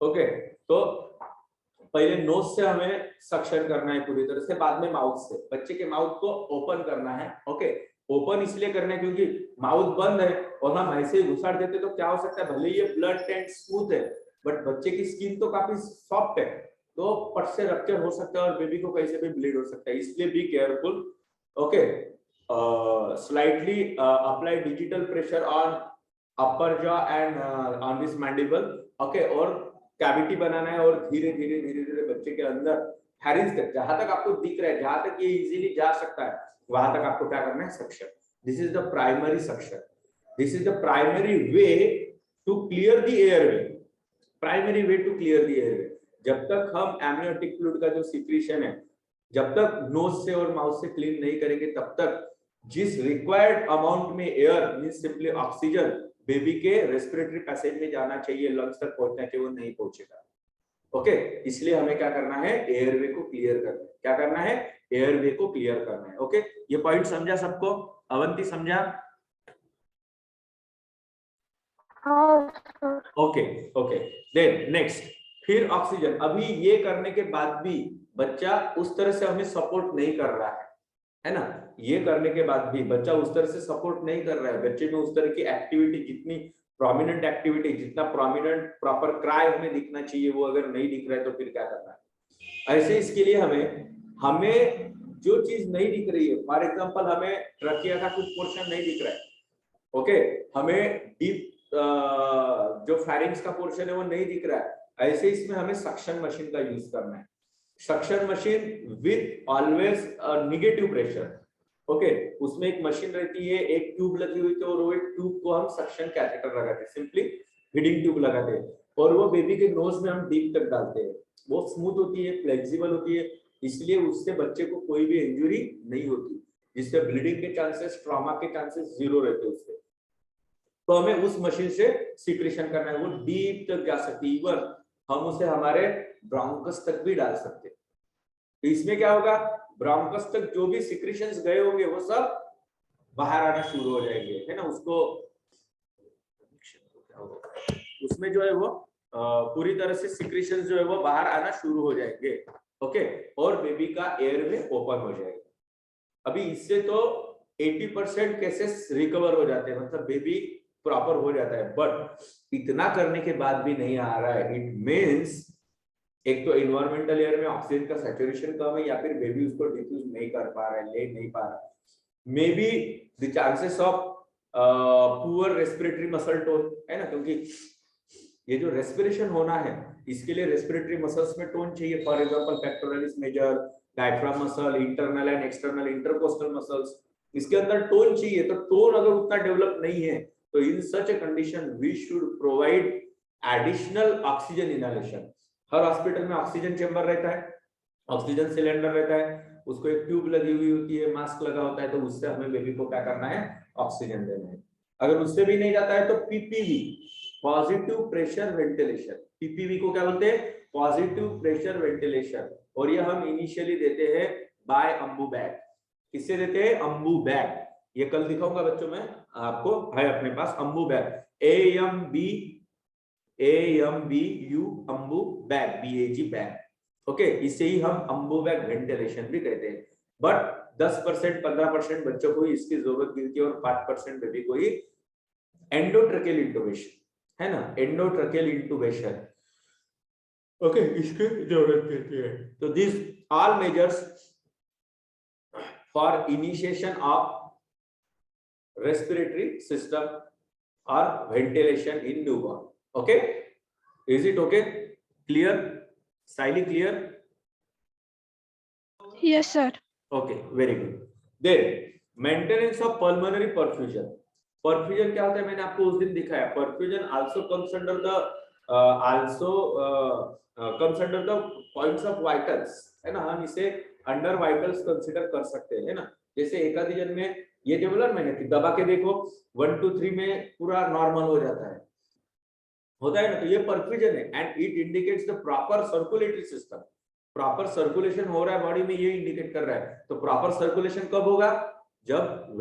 Okay, तो पहले knows से हमें सक्शन करना है पूरी तरह से, बाद में माउथ से। बच्चे के माउथ को ओपन करना है। ओके, ओपन इसलिए करना है क्योंकि माउथ बंद है और हम ऐसे ही घुसाड़ देते तो क्या हो सकता है, भले ये ब्लड टेंट स्मूथ है बट बच्चे की स्किन तो काफी सॉफ्ट है, तो पट से रप्चर हो सकता है और बेबी को कहीं से भी ब्लीड हो सकता है, इसलिए be careful. Okay, slightly apply digital pressure on upper jaw and on this mandible. Okay, और कैविटी बनाना है और धीरे धीरे धीरे धीरे बच्चे के अंदर हैरिंग्स तक, जहां तक आपको दिख रहा है, जहां तक ये इजीली जा सकता है, वहां तक आपको क्या करना है, suction. This is the primary suction, this is the primary way to clear the airway, primary way to clear the airway. जब तक हम एमनियोटिक फ्लूइड का जो सीक्रेशन है, जब तक नोज से और माउथ से क्लीन नहीं करेंगे, तब तक जिस रिक्वायर्ड अमाउंट में air means simply oxygen baby के रेस्पिरेटरी पैसेज में जाना चाहिए, लंग्स तक पहुंचना चाहिए, वो नहीं पहुंचेगा। ओके, इसलिए हमें क्या करना है, एयरवे को क्लियर करना है। क्या करना है, एयरवे को क्लियर करना है। ओके, ये पॉइंट समझा सबको? अवंती समझा? ओके ओके, देन नेक्स्ट, फिर ऑक्सीजन। अभी ये करने के बाद भी बच्चा उस तरह से हमें सपोर्ट नहीं कर रहा है ना, ये करने के बाद भी बच्चा उस तरह से सपोर्ट नहीं कर रहा है, बच्चे में उस तरह की एक्टिविटी, जितनी प्रोमिनेंट एक्टिविटी, जितना प्रोमिनेंट प्रॉपर क्राई हमें दिखना चाहिए, वो अगर नहीं दिख रहा है तो फिर क्या करना है। ऐसे इसके लिए हमें जो चीज नहीं दिख रही है, फॉर एग्जांपल हमें ट्रकिया का कुछ पोर्शन नहीं दिख रहा है, ओके, हमें डीप जो फेरिंग्स का पोर्शन है वो नहीं दिख रहा है, ऐसे इसमें हमें सक्शन मशीन का यूज करना है। Suction machine with always negative pressure. Okay, उसमें एक मशीन रहती है, एक ट्यूब लगी हुई थी और वो एक ट्यूब को हम सक्शन कैथेटर लगाते हैं, सिंपली फीडिंग ट्यूब लगाते हैं और वो बेबी के नोज में हम डीप तक डालते हैं। वो स्मूथ होती है, फ्लेक्सिबल होती है, इसलिए उससे बच्चे को कोई भी इंजरी नहीं होती, जिससे ब्लीडिंग के चांसेस, ट्रॉमा के चांसेस जीरो रहते हैं उससे। तो हमें उस मशीन से सिक्रेशन करना है, वो डीप तक जा सकती है, इवन हम उसे हमारे ब्रोंकस तक भी डाल सकते हैं। तो इसमें क्या होगा, ब्रोंकस तक जो भी सिक्रेशंस गए होंगे वो सब बाहर आना शुरू हो जाएंगे, है ना। उसको उसमें जो है वो पूरी तरह से सिक्रेशंस जो है वो बाहर आना शुरू हो जाएंगे। ओके, और बेबी का एयरवे ओपन हो जाएगा। अभी इससे तो 80% केसेस रिकवर हो जाते हैं, मतलब बेबी प्रॉपर हो जाता है, बट इतना करने के बाद भी नहीं आ रहा है, इट मींस एक तो एनवायरमेंटल एयर में ऑक्सीजन का सैचुरेशन कम है, या फिर बेबी उसको डिफ्यूज नहीं कर पा रहा है, ले नहीं पा रहा है। May be the chances of poor respiratory muscle tone, है ना, क्योंकि ये जो रेस्पिरेशन होना है इसके लिए रेस्पिरेटरी मसल्स में टोन चाहिए, for example pectoralis major, diaphragm muscle, internal and external intercostal muscles, इसके अंदर टोन चाहिए। तो टोन अगर उतना डेवलप नहीं है तो in such a condition we should provide additional oxygen inhalation. हर हॉस्पिटल में ऑक्सीजन चेंबर रहता है, ऑक्सीजन सिलेंडर रहता है, उसको एक ट्यूब लगी हुई होती है, मास्क लगा होता है, तो उससे हमें बेबी को क्या करना है, ऑक्सीजन देना है। अगर उससे भी नहीं जाता है तो PPV, positive pressure ventilation, PPV को क्या बोलते हैं, पॉजिटिव प्रेशर वेंटिलेशन, और ये हम इनिशियली देते हैं बाय अम्बू बैग। किससे देते हैं, अम्बू बैग। ये कल दिखाऊंगा बच्चों में, आपको है अपने पास Ambu bag, AMBU Ambu bag, BAG bag. Okay, इसे ही हम अम्बू बैग वेंटिलेशन भी कहते हैं। बट 10% 15% बच्चों को इसकी जरूरत मिलती है और 5% बेबी को ही एंडोट्रकेल इंटुबेशन, है ना, एंडोट्रकेल इंटुबेशन, ओके, इसकी जरूरत पड़ती है। तो this all measures for initiation of respiratory system or ventilation in newborn. Okay, is it okay, clear, slightly clear? Yes, sir. Okay, very good. Then maintenance of pulmonary perfusion. Perfusion क्या होता है, मैंने आपको उस दिन दिखाया। Perfusion also comes under the comes under the points of vitals, है ना, हम इसे अंडर वाइटल्स कंसिडर कर सकते हैं, है ना। जैसे एक आधी जन में ये जो बोला मैंने कि दबा के देखो 1 2 3 में पूरा नॉर्मल हो जाता है, होता है ना, तो ये परफ्यूजन है and it indicates the proper circulatory system. Proper circulation हो रहा है बॉडी में, ये इंडिकेट कर रहा है। तो प्रॉपर सर्कुलेशन कब होगा, जब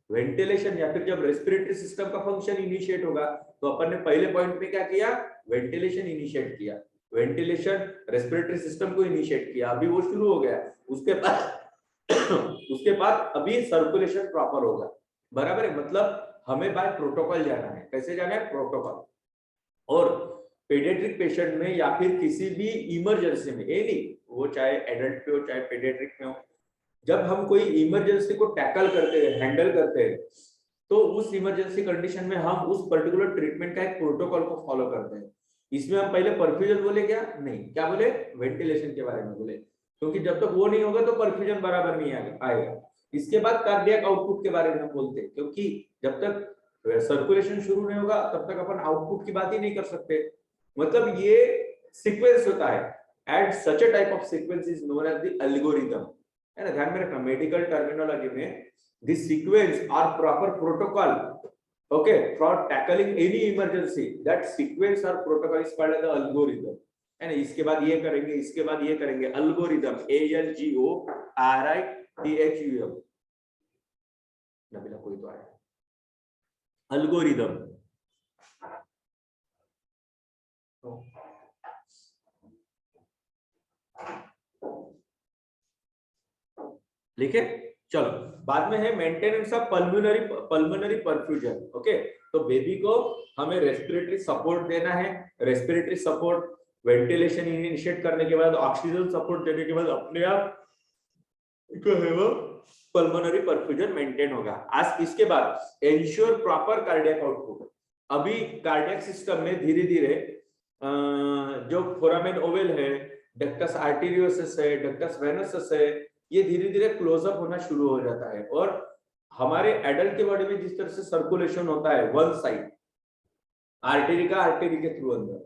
वेंटिलेशन या फिर जब रेस्पिरेटरी सिस्टम का फंक्शन इनिशिएट होगा तो अपन ने पहले पॉइंट में क्या किया, वेंटिलेशन इनिशिएट किया, वेंटिलेशन रेस्पिरेटरी सिस्टम को इनिशिएट किया, अभी वो शुरू हो गया, उसके बाद अभी सर्कुलेशन प्रॉपर होगा, बराबर है। मतलब हमें बाय प्रोटोकॉल जाना है, कैसे जाना है, प्रोटोकॉल। और पेडियाट्रिक पेशेंट में या फिर किसी भी इमरजेंसी में, ये नहीं वो चाहे एडल्ट पे हो चाहे पेडियाट्रिक में हो, जब हम कोई इमरजेंसी को टैकल करते हैं, हैंडल करते हैं, तो उस इमरजेंसी कंडीशन में हम उस पर्टिकुलर ट्रीटमेंट का एक प्रोटोकॉल को फॉलो करते हैं। इसमें हम पहले परफ्यूजन बोले क्या, नहीं, क्या बोले, वेंटिलेशन के बारे में बोले, क्योंकि जब तक वो नहीं होगा तो परफ्यूजन बराबर नहीं आएगा। इसके बाद कार्डियक आउटपुट के बारे में हम बोलते हैं, क्योंकि जब तक सर्कुलेशन शुरू नहीं होगा तब तक अपन आउटपुट की बात ही नहीं कर सकते। मतलब ये सीक्वेंस होता है, and such a type of sequence is known as the algorithm, है ना, ध्यान में रखना। मेडिकल टर्मिनोलॉजी में दिस सीक्वेंस और proper protocol, okay, for tackling any emergency, that sequence or protocol is called as the algorithm, है ना। इसके बाद ये करेंगे, इसके बाद ये करेंगे, अल्गोरिथम, ALGORITHM, नबीला कोई तो आया, अल्गोरिथम। लिखे, चलो। बाद में है maintenance of pulmonary perfusion, okay. तो बेबी को हमें रेस्पिरेटरी सपोर्ट देना है, रेस्पिरेटरी सपोर्ट, वेंटिलेशन इनिशिएट करने के बाद ऑक्सीजन सपोर्ट देने के बाद अपने आप जो है वो पल्मोनरी परफ्यूजन मेंटेन होगा। आज इसके बाद एंश्योर प्रॉपर कार्डियक आउटपुट। अभी कार्डियक सिस्टम में धीरे धीरे जो फोरामेन ओवल है, डक्टस आर्टेरियोसस है, डक्टस वेनोसस है, ये धीरे धीरे क्लोजअप होना शुरू हो जाता है। और हमारे एडल्ट के बॉडी में जिस तरह से सर्कुलेशन होता है वन साइड, आर्टेरी का आर्टेरी के थ्रू अंदर,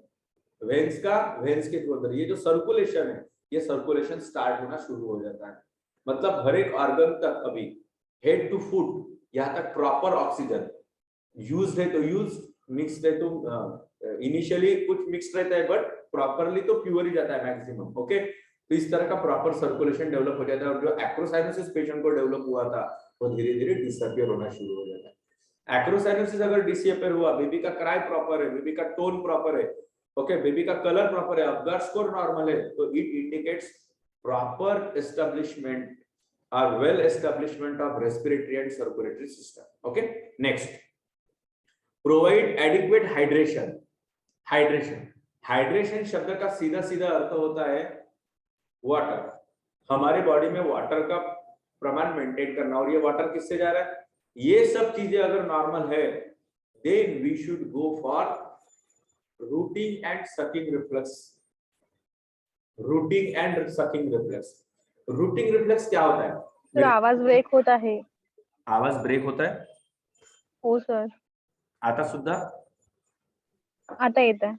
वेन्स का वेन्स के थ्रू अंदर, ये जो सर्कुलेशन है ये सर्कुलेशन स्टार्ट होना शुरू हो जाता है। मतलब हर एक ऑर्गन तक अभी हेड टू फुट यहाँ तक प्रॉपर ऑक्सीजन यूज है तो यूज, मिक्स है तो इनिशियली कुछ मिक्स रहता है, बट प्रॉपरली तो प्योर ही जाता है मैक्सिमम, ओके। तो इस तरह का प्रॉपर सर्कुलेशन डेवलप हो जाता है, और जो एक्रोसाइनोसिस पेशेंट को डेवलप हुआ था वो धीरे धीरे डिसअपियर होना शुरू हो जाता है। एक्रोसाइनोसिस अगर डिसअपियर हुआ, बेबी का क्राई प्रॉपर है, बेबी का टोन प्रॉपर है, ओके, बेबी का कलर प्रॉपर है, अपगार स्कोर नॉर्मल है, तो इट इंडिकेट्स प्रॉपर एस्टेब्लिशमेंट और well establishment of respiratory and circulatory system, okay. Next, provide adequate hydration. Hydration शब्द का सीधा सीधा अर्थ होता है वाटर। हमारे बॉडी में वाटर का प्रमाण मेंटेन करना, और ये वाटर किससे जा रहा है, ये सब चीजें अगर नॉर्मल है, then we should go for rooting and sucking reflex. Rooting and sucking reflex. Rooting reflex क्या होता है सर? आवाज ब्रेक होता है। आवाज ब्रेक होता है? हो सर। आता सुद्धा? आता येत आहे।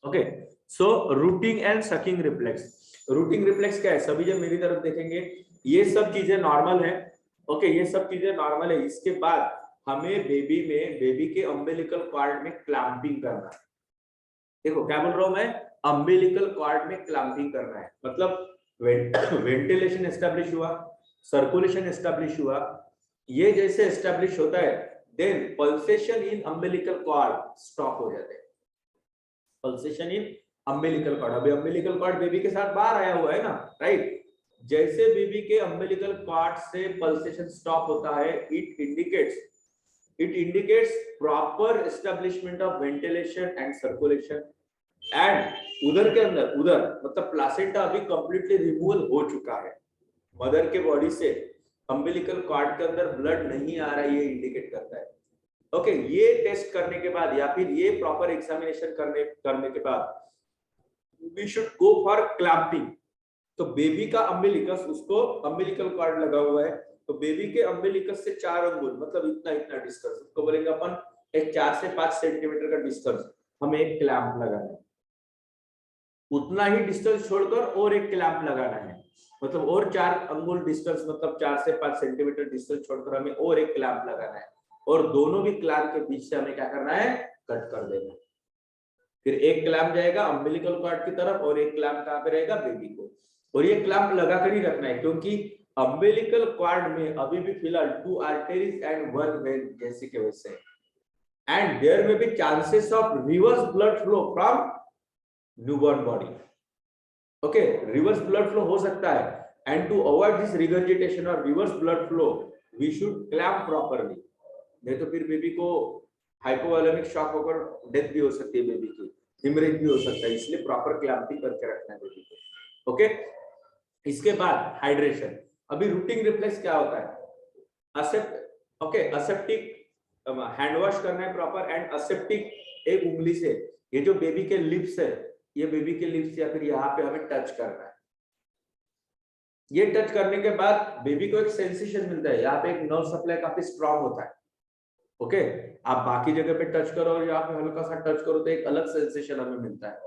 Okay, so routing and sucking reflex. Rooting reflex क्या है, सभी जब मेरी तरफ देखेंगे ये सब चीजें नॉर्मल है, ओके, ये सब चीजें नॉर्मल है। इसके बाद हमें बेबी के अम्बिलिकल कॉर्ड में क्लैंपिंग करना है। देखो क्या बोल रहा हूं मैं, अम्बिलिकल कॉर्ड में क्लैंपिंग करना है, मतलब वेंटिलेशन एस्टेब्लिश हुआ, सर्कुलेशन एस्टेब्लिश हुआ, ये जैसे एस्टेब्लिश होता है, देन पल्सेशन इन अम्बिलिकल कॉर्ड स्टॉप हो जाते हैं। पल्सेशन इन अम्बिलिकल कॉर्ड, अभी अम्बिलिकल कॉर्ड बेबी के साथ बाहर आया हुआ है ना, राइट। जैसे बेबी के अम्बिलिकल कॉर्ड से पल्सेशन स्टॉप होता है, it indicates proper establishment of ventilation and circulation. And उधर के अंदर, उधर मतलब प्लासेंटा अभी कंप्लीटली रिमूवल हो चुका है, मदर के बॉडी से अम्बिलिकल कॉर्ड के अंदर ब्लड नहीं आ रहा है, ये इंडिकेट करता है, ओके। ये टेस्ट करने के बाद या फिर ये प्रॉपर एग्जामिनेशन करने के बाद we should go for clamping. तो बेबी का अम्बिलिकस, उसको अम्बिलिकल कॉर्ड लगा हुआ है, तो बेबी के अम्बिलिकस से 4 अंगुल, मतलब इतना डिस्टेंस, उसको बोलेंगे अपन एक 4 से 5 सेंटीमीटर का डिस्टेंस हमें एक क्लैंप लगाना है। उतना ही डिस्टेंस छोड़कर और एक क्लैंप लगाना है, मतलब और 4 अंगुल डिस्टेंस, मतलब 4 से 5 सेंटीमीटर डिस्टेंस छोड़कर हमें और एक क्लैंप लगाना है, और दोनों भी क्लैंप के बीच से हमें क्या करना है, कट कर देना है। फिर एक क्लैंप जाएगा अम्बिलिकल कॉर्ड की तरफ और एक क्लैंप कहाँ पे रहेगा, बेबी को। और ये क्लैंप लगाकर ही रखना है क्योंकि अम्बिलिकल कॉर्ड में अभी भी फिलहाल 2 आर्टरीज एंड 1 वेन जैसे के वैसे, and there may be chances of reverse blood flow from newborn body. Okay, reverse blood flow हो सकता है, and to avoid this regurgitation और reverse blood flow we should clamp properly, नहीं तो फिर बेबी को हाइपोवोलेमिक शॉक होकर death भी हो सकती है, बेबी की हिमरेज भी हो सकता है, इसलिए प्रॉपर क्लैंपिंग करके रखना है बेबी को। ओके, इसके बाद हाइड्रेशन। अभी रूटिंग रिफ्लेक्स क्या होता है, accept okay aseptic hand wash करना है प्रॉपर, एंड असेप्टिक एक उंगली से ये जो बेबी के लिप्स है, ये बेबी के लिप्स या फिर यहाँ पे हमें टच करना है। ये टच करने के बाद बेबी को एक सेंसेशन मिलता है, यहाँ पे एक नर्व सप्लाई काफी स्ट्रांग होता है। ओके, आप बाकी जगह पे टच करो और यहाँ पे हल्का सा टच करो तो एक अलग सेंसेशन हमें मिलता है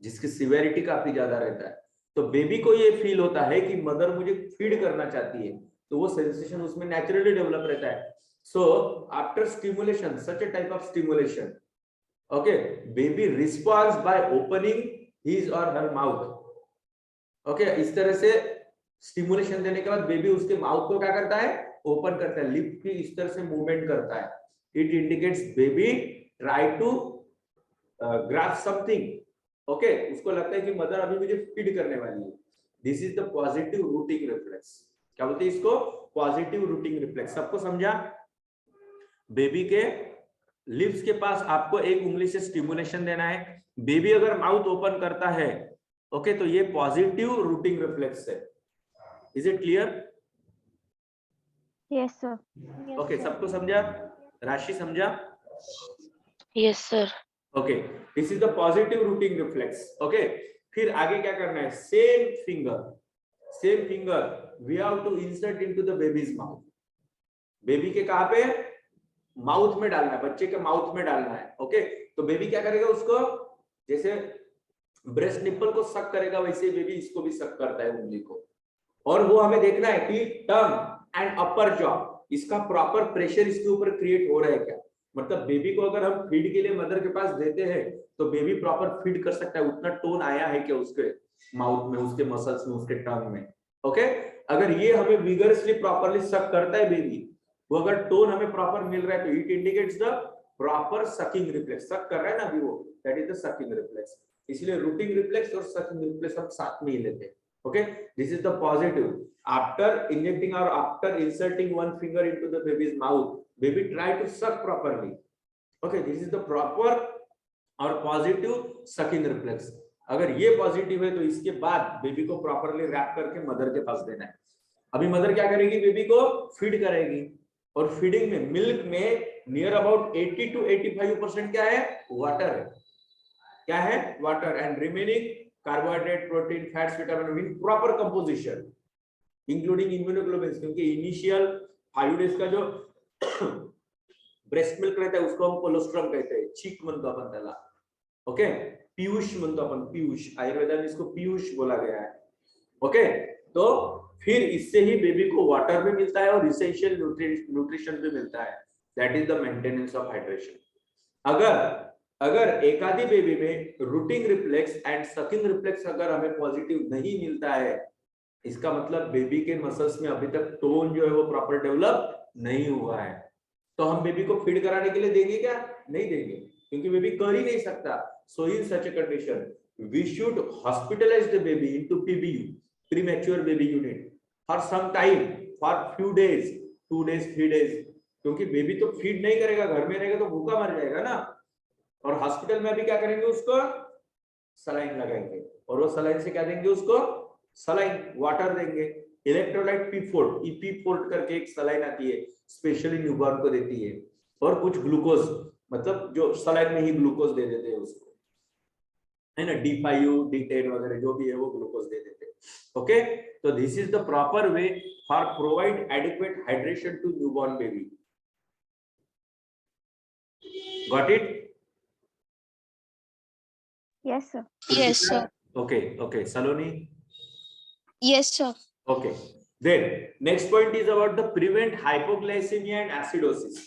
जिसकी सिवेरिटी काफी ज्यादा रहता है। तो बेबी को ये फील होता है कि मदर मुझे फीड करना चाहती है, तो वो सेंसेशन उसमें नेचुरली डेवलप रहता है। So after stimulation, such A type of stimulation, okay, baby responds by opening his और हर माउथ। ओके, इस तरह से स्टिमुलेशन देने के बाद बेबी उसके माउथ को क्या करता है, ओपन करता है, लिप की इस तरह से मूवमेंट करता है। It indicates baby try to grasp something. Okay, उसको लगता है कि मदर अभी मुझे फीड करने वाली है। This is the positive rooting reflex. क्या बोलते हैं इसको, पॉजिटिव रूटिंग रिफ्लेक्स। सबको समझा? बेबी के लिप्स के पास आपको एक उंगली से स्टिमुलेशन देना है, बेबी अगर माउथ ओपन करता है, ओके, तो ये पॉजिटिव रूटिंग रिफ्लेक्स है। Is it clear? Yes sir. Okay, सबको समझा? राशि समझा? Yes sir. Okay, this is the positive rooting reflex. Okay, फिर आगे क्या करना है, same finger we have to insert into the baby's mouth. Baby के कहां पे, माउथ में डालना है, बच्चे के माउथ में डालना है। ओके, तो बेबी क्या करेगा, उसको जैसे ब्रेस्ट निप्पल को सक करेगा वैसे बेबी इसको भी सक करता है उंगली को, और वो हमें देखना है कि टंग एंड अपर जॉ इसका प्रॉपर प्रेशर इसके ऊपर क्रिएट हो रहा है क्या। मतलब बेबी को अगर हम फीड के लिए मदर के पास देते हैं तो बेबी प्रॉपर फीड कर सकता है, उतना टोन आया है क्या उसके माउथ में, उसके मसल्स में, उसके टंग में। ओके, अगर ये हमें विगरसली प्रॉपरली सक करता है बेबी, वो अगर टोन हमें प्रॉपर मिल रहा है तो it indicates the proper sucking reflex. सक कर रहा है ना अभी वो, that is the sucking reflex. इसलिए रूटिंग रिफ्लेक्स और सकिंग रिफ्लेक्स हम साथ में ही लेते हैं। Okay, this is the positive. After injecting or after inserting one finger into the baby's mouth, baby try to suck properly. Okay, this is the proper or positive sucking reflex. अगर ये positive है तो इसके बाद baby को properly rap करके mother के पास देना है। अभी मदर क्या करेगी, बेबी को फीड करेगी, और फीडिंग में मिल्क में नियर अबाउट 80 to 85% क्या है, वाटर है। क्या है, water, and remaining carbohydrate, protein, fats, vitamin in proper composition including immunoglobins, क्योंकि इनिशियल 5 डेज का जो ब्रेस्ट मिल्क रहता है उसको हम कोलोस्ट्रम कहते हैं, चीक म्हणतो आपण त्याला। ओके, पीयूष म्हणतो आपण, पीयूष, आयुर्वेदा में इसको पीयूष बोला गया है। ओके, तो फिर इससे ही बेबी को वाटर भी मिलता है और इसेंशियल न्यूट्रिशन भी मिलता है, that is the maintenance of hydration. अगर एक आधी बेबी में routing reflex and sucking reflex अगर हमें पॉजिटिव नहीं मिलता है, इसका मतलब बेबी के मसल्स में अभी तक टोन जो है वो प्रॉपर डेवलप नहीं हुआ है। तो हम बेबी को फीड कराने के लिए देंगे क्या, नहीं देंगे, क्योंकि बेबी कर ही नहीं सकता। So in such a condition we should hospitalize the baby into PBU, premature baby unit, for some time, for few days, 2 days 3 days, क्योंकि बेबी तो फीड नहीं करेगा, घर में रहेगा तो भूखा मर जाएगा ना। और हॉस्पिटल में अभी क्या करेंगे, उसको सलाइन लगाएंगे, और वो सलाइन से क्या देंगे, उसको सलाइन वाटर देंगे, इलेक्ट्रोलाइट पी4, ईपी4 करके एक सलाइन आती है, स्पेशली न्यूबॉर्न को देती है, और कुछ ग्लूकोज, मतलब जो सलाइन में ही ग्लूकोज दे देते हैं उसको, है ना, D5 D10 वगैरह जो भी है वो ग्लूकोज दे देते हैं। ओके, तो this is the proper way for provide adequate hydration to newborn baby. Got it? Yes sir. Yes sir. Okay, Saloni? Yes sir. Okay, then next point is about the prevent hypoglycemia and acidosis.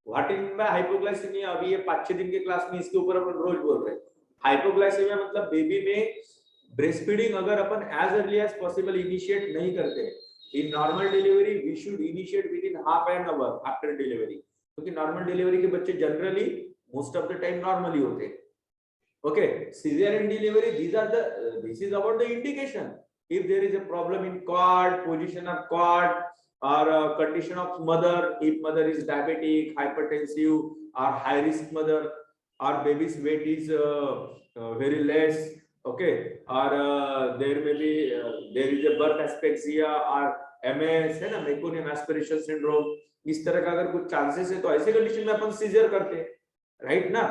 What is mean by hypoglycemia? अभी ये 5-6 दिन के class में इसके ऊपर अपन रोज बोल रहे हैं। हाइपोग्लाइसेमिया मतलब बेबी में ब्रेस्ट फीडिंग अगर अपन as early as possible initiate नहीं करते, in normal delivery we should initiate within half an hour after delivery, क्योंकि नॉर्मल डिलीवरी के बच्चे generally most of the time normally होते हैं। Okay, cesarean delivery, this is about the indication. If there is a problem in cord, position of cord, or condition of mother, if mother is diabetic, hypertensive, or high risk mother, or baby's weight is very less, okay, or there may be there is a birth asphyxia or MS है ना, meconium aspiration syndrome, इस तरह का अगर कुछ chances है तो ऐसे कंडीशन में अपन सीजर करते हैं, राइट ना।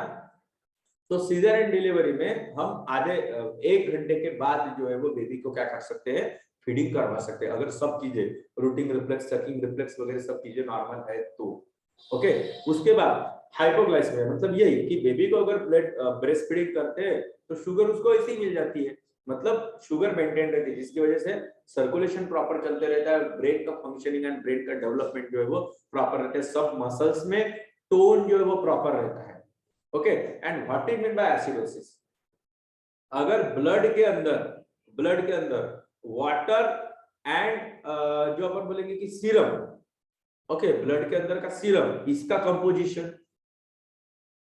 तो सीजर एंड डिलीवरी में हम आधे 1 घंटे के बाद जो है वो बेबी को क्या कर सकते हैं, फीडिंग करवा सकते हैं, अगर सब चीजें रूटिंग रिफ्लेक्स, सकिंग रिफ्लेक्स वगैरह सब चीजें नॉर्मल है तो। ओके, उसके बाद हाइपोग्लाइसेमिया मतलब यही कि बेबी को अगर ब्रेस्ट फीडिंग करते हैं तो शुगर उसको ऐसे ही मिल जाती है, मतलब शुगर मेंटेन रहती है, जिसकी वजह से सर्कुलेशन प्रॉपर चलते रहता है, ब्रेन का फंक्शनिंग एंड ब्रेन का डेवलपमेंट जो है वो प्रॉपर रहता है, सब मसल्स में टोन जो है वो प्रॉपर रहता है। Okay, and what is mean by acidosis, अगर ब्लड के अंदर वाटर एंड जो अपन बोलेंगे कि सीरम, ओके, ब्लड के अंदर का सीरम, इसका कंपोजिशन,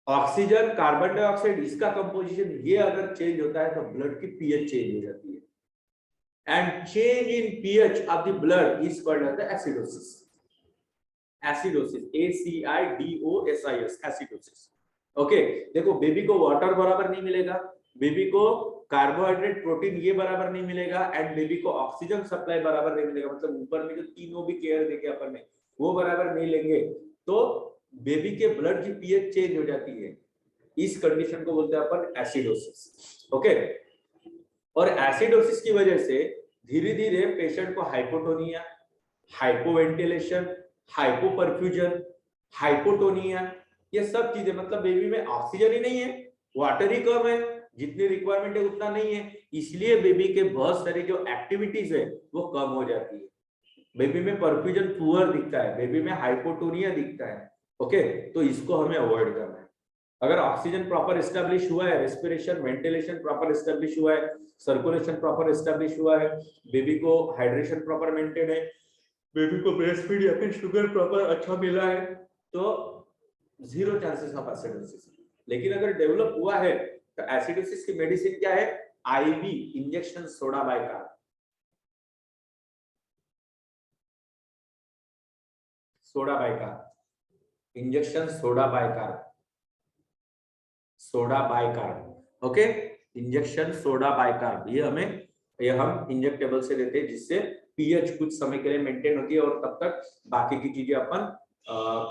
ऑक्सीजन, कार्बन डाइऑक्साइड, इसका कंपोजिशन, ये अगर चेंज होता है तो ब्लड की पीएच चेंज हो जाती है, and change in pH of the blood is called as the acidosis. Acidosis, ACIDOSIS, acidosis. Okay, देखो बेबी को वाटर बराबर नहीं मिलेगा, बेबी को कार्बोहाइड्रेट, प्रोटीन ये बराबर नहीं मिलेगा, एंड बेबी को ऑक्सीजन सप्लाई बराबर नहीं मिलेगा, मतलब ऊपर में जो तीनों भी केयर देके अपन में वो बराबर नहीं लेंगे तो बेबी के ब्लड की पीएच चेंज हो जाती है, इस कंडीशन को बोलते हैं अपन एसिडोसिस। ओके, और एसिडोसिस की वजह से धीरे धीरे पेशेंट को हाइपोटोनिया, हाइपोवेंटिलेशन, हाइपोपरफ्यूजन, हाइपोटोनिया, ये सब चीजें, मतलब बेबी में ऑक्सीजन ही नहीं है, वाटर ही कम है, जितनी रिक्वायरमेंट है उतना नहीं है, इसलिए बेबी के बहुत सारी जो एक्टिविटीज है वो कम हो जाती है, बेबी में परफ्यूजन पुअर दिखता है, बेबी में हाइपोटोनिया दिखता है। ओके, तो इसको हमें अवॉइड करना है। अगर ऑक्सीजन प्रॉपर एस्टेब्लिश हुआ है, रेस्पिरेशन, वेंटिलेशन प्रॉपर एस्टेब्लिश हुआ है, सर्कुलेशन प्रॉपर एस्टेब्लिश हुआ है, बेबी को हाइड्रेशन प्रॉपर मेंटेन है, बेबी को ब्रेस्ट फीड या फिर शुगर प्रॉपर अच्छा मिला है, तो 0 चांसेस ऑफ एसिडोसिस। लेकिन अगर डेवलप हुआ है तो एसिडोसिस की मेडिसिन क्या है, IV injection soda bicarb, soda bicarb injection, soda bicarb. Okay, injection soda bicarb, ये हम इंजेक्टेबल से देते हैं, जिससे पीएच कुछ समय के लिए मेंटेन होती है और तब तक बाकी की चीजें अपन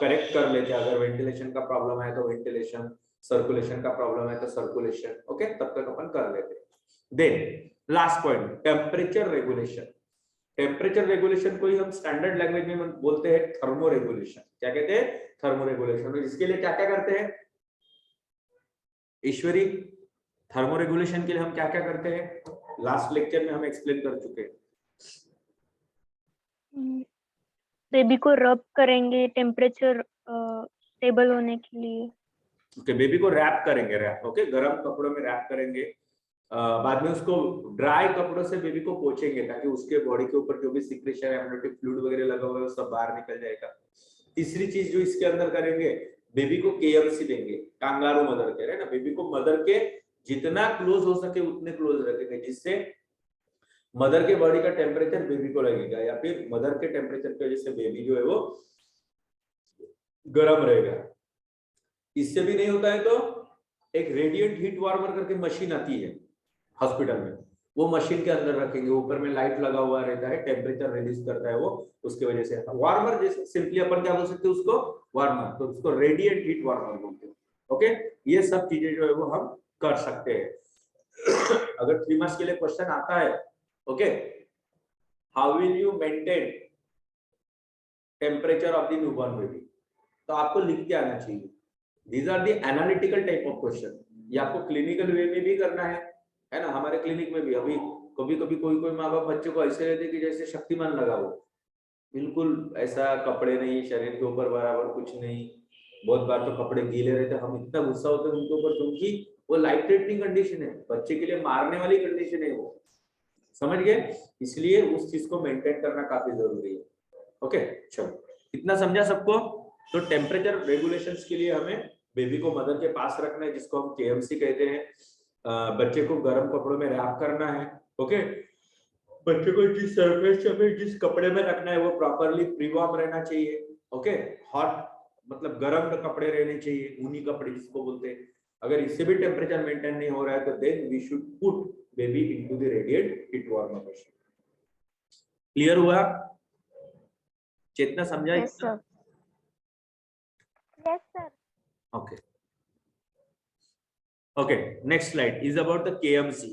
करेक्ट कर लेते हैं। अगर वेंटिलेशन का प्रॉब्लम है तो वेंटिलेशन, सर्कुलेशन का प्रॉब्लम है तो सर्कुलेशन, ओके, तब तक अपन कर लेते हैं। Then last point, temperature regulation. Temperature regulation को ही हम स्टैंडर्ड लैंग्वेज में बोलते हैं थर्मो रेगुलेशन। क्या कहते हैं, थर्मो रेगुलेशन। इसके लिए क्या क्या करते हैं ईश्वरी, थर्मो रेगुलेशन के लिए हम क्या क्या करते हैं, लास्ट लेक्चर में हम एक्सप्लेन कर चुके हैं। बेबी को रब करेंगे टेम्परेचर स्टेबल होने के लिए। ओके, बेबी को रैप करेंगे, रैप, ओके, गर्म कपड़ों में रैप करेंगे, बाद में उसको ड्राई कपड़ों से बेबी को पोंछेंगे ताकि उसके बॉडी के ऊपर जो भी सिक्रेशन, एमनियोटिक फ्लूइड वगैरह लगा हुआ है वो सब बाहर निकल जाएगा। तीसरी चीज जो इसके अंदर करेंगे, बेबी को केएमसी देंगे, कांगारू मदर के, है ना, बेबी को मदर के जितना क्लोज हो सके उतने क्लोज रखेंगे, जिससे मदर के बॉडी का टेम्परेचर बेबी को लगेगा, या फिर मदर के टेम्परेचर की वजह से बेबी जो है वो गर्म रहेगा। इससे भी नहीं होता है तो एक रेडिएंट हीट वार्मर करके मशीन आती है हॉस्पिटल में, वो मशीन के अंदर रखेंगे, ऊपर में लाइट लगा हुआ रहता है, टेम्परेचर रिलीज करता है वो, उसके वजह से वार्मर, जैसे सिंपली अपन क्या बोल सकते हैं उसको, वार्मर, तो उसको रेडिएंट हीट वार्मर बोलते हैं। ओके, ये सब चीजें जो है वो हम कर सकते हैं। अगर 3 मार्क्स के लिए क्वेश्चन आता है, okay, how will you maintain temperature of the newborn baby, तो आपको लिख के आना चाहिए। These are the analytical type of question, ये आपको क्लिनिकल वे में भी करना है ना। हमारे क्लिनिक में भी अभी कभी कभी कोई माँ बाप बच्चे को ऐसे रहते कि जैसे शक्तिमान लगा हो, बिल्कुल ऐसा, कपड़े नहीं शरीर के ऊपर बराबर कुछ नहीं, बहुत बार तो कपड़े गीले रहते, हम इतना गुस्सा होते हैं उनके ऊपर, क्योंकि वो लाइफ थ्रेटनिंग कंडीशन है, बच्चे के लिए मारने वाली कंडीशन है वो, समझ गए? इसलिए उस चीज को मेंटेन करना काफी जरूरी है। ओके, चलो इतना समझा सबको? तो टेम्परेचर रेगुलेशंस के लिए हमें बेबी को मदर के पास रखना है, जिसको हम केएमसी कहते हैं। बच्चे को गर्म कपड़ों में रैप करना है। ओके, बच्चे को जिस सरफेस में जिस कपड़े में रखना है वो प्रॉपरली प्री वार्म रहना चाहिए। ओके, हॉट मतलब गर्म कपड़े रहने चाहिए, ऊनी कपड़े जिसको बोलते हैं। अगर इससे भी टेम्परेचर मेंटेन नहीं हो रहा है तो then we should put baby into the radiant heat warmer machine. Clear हुआ? चेतना समझा? Yes sir. Yes sir. Okay. Okay, next slide is about the KMC.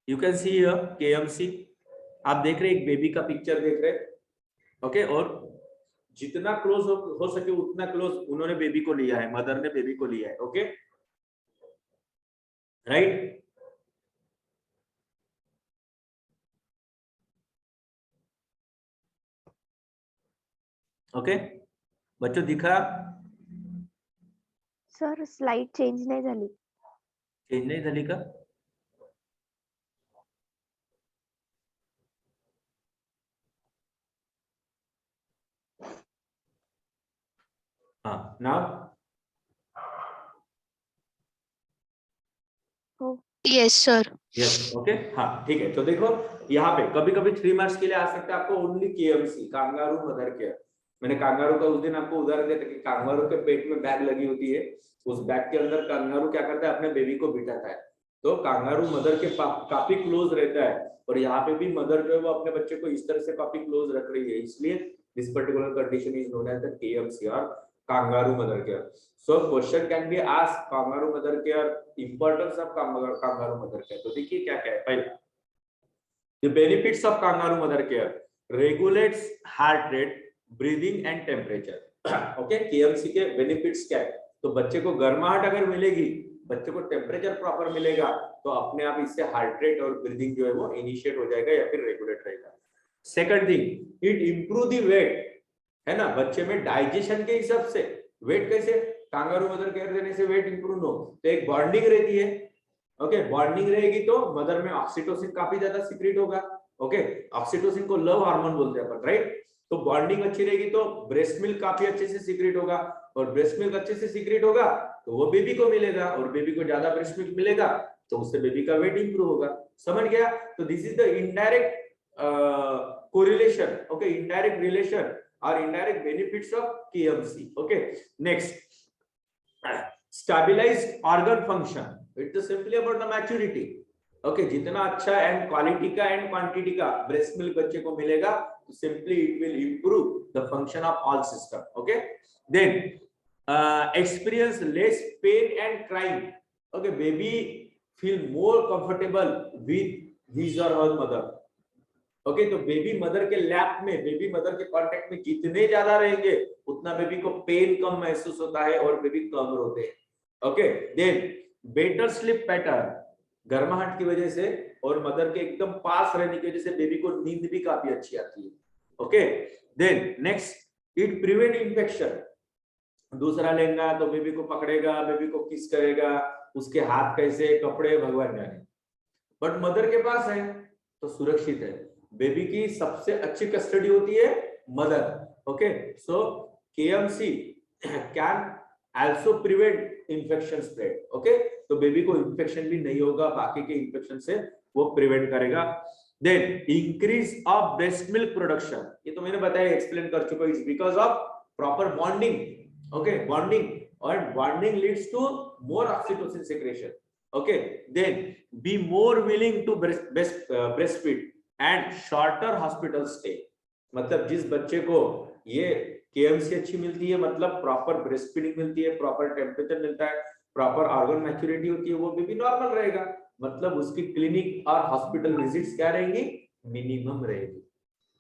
You can see here KMC. आप देख रहे हैं, एक बेबी का पिक्चर देख रहे हैं। ओके, और जितना क्लोज हो सके उतना क्लोज उन्होंने बेबी को लिया है, मदर ने बेबी को लिया है। Okay, right? ओके बच्चों, दिखा? सर स्लाइड चेंज नाही झाली. चेंज नाही झाली का? हाँ, now yes sir. Yes, okay, हाँ ठीक है। तो देखो यहाँ पे कभी कभी 3 मार्क्स के लिए आ सकता है आपको only KMC, kangaroo mother care. मैंने कांगारू का उस दिन आपको उदाहरण दिया था कि कांगारू के पेट में बैग लगी होती है, उस बैग के अंदर कांगारू क्या करता है, अपने बेबी को बिठाता है। तो कांगारू मदर के काफी क्लोज रहता है, और यहाँ पे भी मदर जो है वो अपने बच्चे को इस तरह से काफी क्लोज रख रही है, इसलिए this particular condition is known as the KMC और kangaroo mother care. So question can be asked, kangaroo mother care, importance of kangaroo mother care. तो देखिए क्या क्या है। पहले the benefits of kangaroo mother care, regulates heart rate, breathing and temperature. Okay, KMC के benefits क्या है? तो बच्चे को गर्माहट अगर मिलेगी, बच्चे को टेम्परेचर प्रॉपर मिलेगा, तो अपने आप इससे हार्ट रेट और ब्रीदिंग जो है वो इनिशिएट हो जाएगा या फिर रेगुलेट रहेगा। Second thing, it improve the weight, है ना, बच्चे में डाइजेशन के हिसाब से वेट कैसे, कांगारू मदर केयर देने से वेट इंप्रूव हो, तो एक बॉन्डिंग रहती है। ओके, बॉन्डिंग रहेगी तो मदर में ऑक्सीटोसिन काफी ज्यादा सीक्रेट होगा। ओके, ऑक्सीटोसिन को लव हार्मोन बोलते हैं अपन, राइट? तो बॉन्डिंग अच्छी रहेगी तो ब्रेस्ट मिल्क काफी अच्छे से सीक्रेट होगा, और ब्रेस्ट मिल्क अच्छे से सीक्रेट होगा तो वो बेबी को मिलेगा, और बेबी को ज्यादा ब्रेस्ट मिल्क मिलेगा तो उससे बेबी का वेट इंप्रूव होगा। समझ गया? तो this is the indirect correlation, okay, indirect relation or indirect benefits of KMC. Okay, next, stabilized organ function. It's simply about the maturity. Okay, जितना अच्छा एंड क्वालिटी का एंड क्वांटिटी का breast milk बच्चे को मिलेगा, तो simply it will improve the function of all system. Okay, then experience less pain and crying. Okay, baby feel more comfortable with his or her mother. Okay, तो baby mother के lap में, baby mother के contact में जितने ज्यादा रहेंगे उतना baby को पेन कम महसूस होता है और बेबी कम रोते हैं। Okay, then better sleep pattern, गर्माहट की वजह से और मदर के एकदम पास रहने की वजह से बेबी को नींद भी काफी अच्छी आती है। Okay, then next, it prevent infection. दूसरा लेंगा तो बेबी को पकड़ेगा, बेबी को किस करेगा, उसके हाथ कैसे, कपड़े भगवान जाने, बट मदर के पास है तो सुरक्षित है। बेबी की सबसे अच्छी कस्टडी होती है mother. Okay, so KMC can also prevent infection spread. Okay, तो बेबी को इन्फेक्शन भी नहीं होगा, बाकी के इन्फेक्शन से वो प्रिवेंट करेगा। Then increase of breast milk production, ये तो मैंने बताया, एक्सप्लेन कर चुका, it's because of proper bonding. Okay, bonding, और bonding leads to more oxytocin secretion. Okay, then be more willing to breast feed and shorter hospital stay. मतलब जिस बच्चे को ये केएमसी अच्छी मिलती है, मतलब प्रॉपर ब्रेस्ट फीडिंग मिलती है, प्रॉपर टेम्परेचर मिलता है, प्रॉपर ऑर्गन मैच्योरिटी होती है, वो बेबी नॉर्मल रहेगा, मतलब उसकी क्लिनिक और हॉस्पिटल विजिट्स क्या रहेंगी, मिनिमम रहेगी।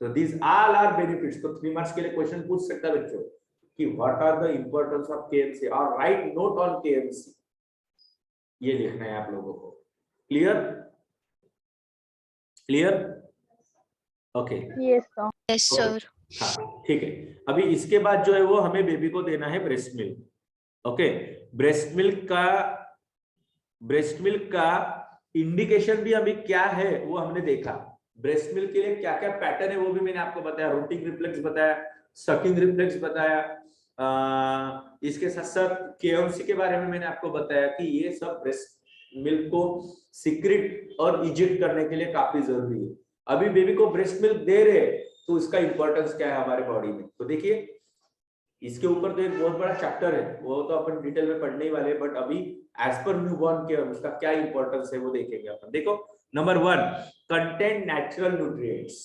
तो दिस ऑल आर बेनिफिट्स। तो 3 मार्क्स के लिए क्वेश्चन पूछ सकता है बच्चों कि what are the importance of KMC और राइट नोट ऑन केएमसी, ये लिखना है आप लोगों को। Clear? Clear? Okay, yes sir. Yes sir. हाँ ठीक है। अभी इसके बाद जो है वो हमें बेबी को देना है breast milk. Okay, breast milk का ब्रेस्ट मिल्क का इंडिकेशन भी अभी क्या है वो हमने देखा। ब्रेस्ट मिल्क के लिए क्या क्या पैटर्न है वो भी मैंने आपको बताया, रूटिंग रिफ्लेक्स बताया, सकिंग रिफ्लेक्स बताया, इसके साथ साथ केएमसी के बारे में मैंने आपको बताया कि ये सब ब्रेस्ट मिल्क को सीक्रेट और इजेक्ट करने के लिए काफी जरूरी है। अभी बेबी को ब्रेस्ट मिल्क दे रहे तो इसका इंपॉर्टेंस क्या है हमारे बॉडी में, तो देखिए इसके ऊपर तो एक बहुत बड़ा चैप्टर है, वो तो अपन डिटेल में पढ़ने ही वाले हैं, बट अभी एज पर न्यूबॉर्न केयर उसका क्या इंपॉर्टेंस है वो देखेंगे अपन। देखो number 1, content natural nutrients.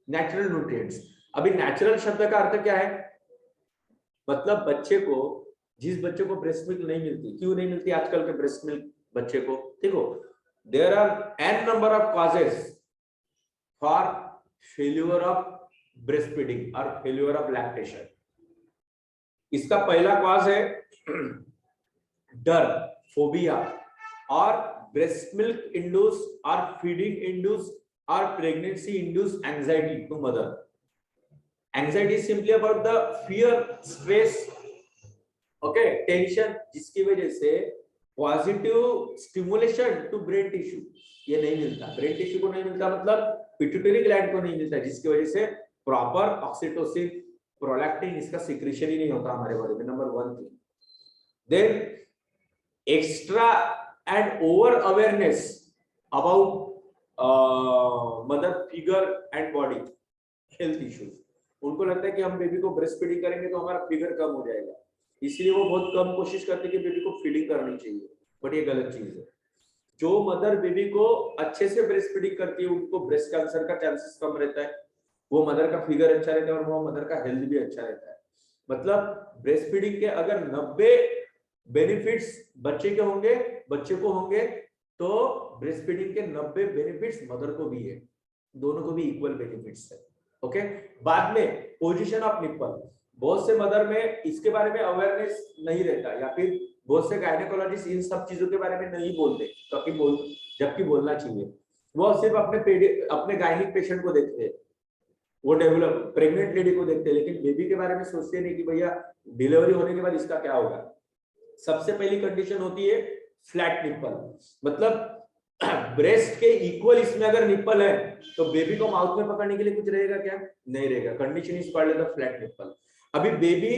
Natural nutrients, अभी नेचुरल शब्द का अर्थ क्या है, मतलब बच्चे को, जिस बच्चे को ब्रेस्ट मिल्क नहीं मिलती, क्यों नहीं मिलती आजकल के ब्रेस्ट मिल्क बच्चे को, देखो there are an number of causes for failure of breast feeding और फेल्यूर ऑफ लैक्टेशन। इसका पहला कॉज है डर, फोबिया, और ब्रेस्ट मिल्क इंड्यूस और फीडिंग इंड्यूस और pregnancy induce anxiety to mother. Anxiety is simply about the fear, stress, okay, tension, जिसकी वजह से positive stimulation to brain tissue ये नहीं मिलता, ब्रेन टिश्यू को नहीं मिलता, मतलब पिट्यूटरी ग्लैंड को नहीं मिलता, जिसकी वजह से प्रॉपर ऑक्सीटोसिन, प्रोलैक्टिन, इसका सिक्रीशन ही नहीं होता हमारे बॉडी में। Number 1 thing. Then extra and over awareness about mother figure and body health issues. उनको लगता है कि हम बेबी को ब्रेस्ट फीडिंग करेंगे तो हमारा फिगर कम हो जाएगा, इसलिए वो बहुत कम कोशिश करते हैं कि बेबी को फीडिंग करनी चाहिए, बट ये गलत चीज है। जो मदर बेबी को अच्छे से ब्रेस्ट फीडिंग करती है उनको ब्रेस्ट कैंसर का चांसेस कम रहता है, वो मदर का फिगर अच्छा रहता है और वो मदर का हेल्थ भी अच्छा रहता है। मतलब ब्रेस्ट फीडिंग के अगर 90 बेनिफिट्स बच्चे के होंगे, बच्चे को होंगे, तो ब्रेस्ट फीडिंग के 90 बेनिफिट्स मदर को भी है, दोनों को भी इक्वल बेनिफिट्स है। ओके, बाद में पोजीशन ऑफ निप्पल, बहुत से मदर में इसके बारे में अवेयरनेस नहीं रहता, या फिर बहुत से गायनेकोलॉजिस्ट इन सब चीजों के बारे में नहीं बोलते, जबकि बोलना चाहिए। वो सिर्फ अपने गायनिक पेशेंट को देखते हैं, वो डेवलप प्रेग्नेंट लेडी को देखते हैं, लेकिन बेबी के बारे में सोचते नहीं कि भैया डिलीवरी होने के बाद इसका क्या होगा। सबसे पहली कंडीशन होती है फ्लैट निप्पल, मतलब ब्रेस्ट के इक्वल इसमें अगर निप्पल है तो बेबी को माउथ में पकड़ने के लिए कुछ रहेगा क्या, नहीं रहेगा। Condition is called the flat nipple. अभी बेबी